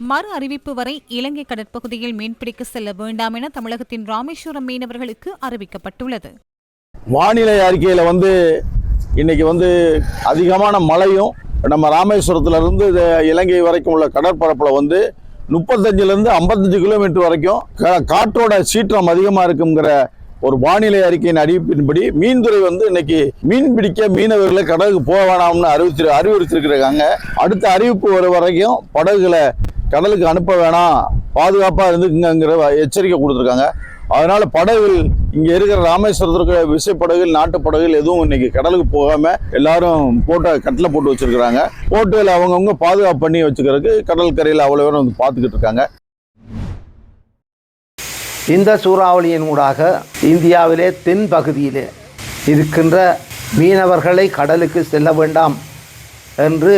மறு அறிவிப்பு வரை இலங்கை கடற்பகுதியில் மீன்பிடிக்க செல்ல வேண்டாம் என தமிழகத்தின் ராமேஸ்வரம் மீனவர்களுக்கு அறிவிக்கப்பட்டுள்ளது. வானிலை அறிக்கையில் இன்னைக்கு அதிகமான மழையும் நம்ம ராமேஸ்வரத்திலிருந்து இலங்கை வரைக்கும் உள்ள கடற்பரப்பில் 35 55 கிலோமீட்டர் வரைக்கும் காற்றோட சீற்றம் அதிகமாக இருக்குங்கிற ஒரு வானிலை அறிக்கையின் அறிவிப்பின்படி மீன்துறை இன்னைக்கு மீன் பிடிக்க மீனவர்களை கடலுக்கு போக வேணாம்னு அறிவுறுத்திருக்கிறாங்க. அடுத்த அறிவிப்பு வர வரைக்கும் படகுகளை கடலுக்கு அனுப்ப வேணாம், பாதுகாப்பாக இருந்துக்குங்கிற எச்சரிக்கை கொடுத்துருக்காங்க. அதனால படகுகள் இங்கே இருக்கிற ராமேஸ்வரத்தில் இருக்கிற விசைப்படகுகள் நாட்டு படகுகள் எதுவும் இன்னைக்கு கடலுக்கு போகாமல் எல்லாரும் கட்டில் போட்டு வச்சிருக்கிறாங்க. போட்டுகள் அவங்கவுங்க பாதுகாப்பு பண்ணி வச்சுக்கிறதுக்கு கடல் கரையில் அவ்வளோ பேரும் பார்த்துக்கிட்டு இருக்காங்க. இந்த சூறாவளியின் ஊடாக இந்தியாவிலே தென் பகுதியிலே இருக்கின்ற மீனவர்களை கடலுக்கு செல்ல வேண்டாம் என்று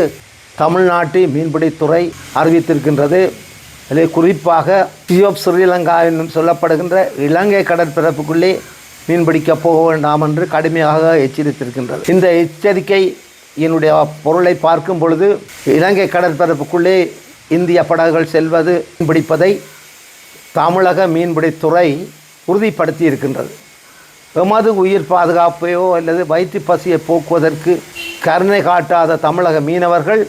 தமிழ்நாட்டு மீன்பிடித்துறை அறிவித்திருக்கின்றது. அதில் குறிப்பாக சி ஆஃப் ஸ்ரீலங்கா என்னும் சொல்லப்படுகின்ற இலங்கை கடற்பரப்புக்குள்ளே மீன்பிடிக்க போக வேண்டாம் என்று கடுமையாக எச்சரித்திருக்கின்றது. இந்த எச்சரிக்கையினுடைய பொருளை பார்க்கும் பொழுது இலங்கை கடற்பரப்புக்குள்ளே இந்திய படகுகள் செல்வது மீன்பிடிப்பதை தமிழக மீன்பிடித்துறை உறுதிப்படுத்தி இருக்கின்றது. எமது உயிர் பாதுகாப்பையோ அல்லது வயிற்று பசியை போக்குவதற்கு கருணை காட்டாத தமிழக மீனவர்கள்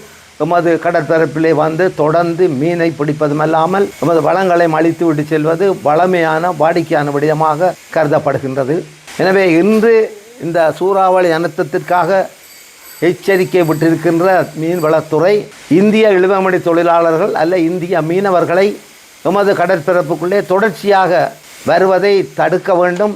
எமது கடற்பரப்பிலே தொடர்ந்து மீனை பிடிப்பதுமல்லாமல் எமது வளங்களை அழித்து விட்டு செல்வது வளமையான வாடிக்கையான விடயமாக கருதப்படுகின்றது. எனவே இன்று இந்த சூறாவளி அனர்த்தத்திற்காக எச்சரிக்கை விட்டிருக்கின்ற மீன்வளத்துறை இந்திய இழுவமடி தொழிலாளர்கள் அல்ல இந்திய மீனவர்களை எமது கடற்பரப்புக்குள்ளே தொடர்ச்சியாக வருவதை தடுக்க வேண்டும்.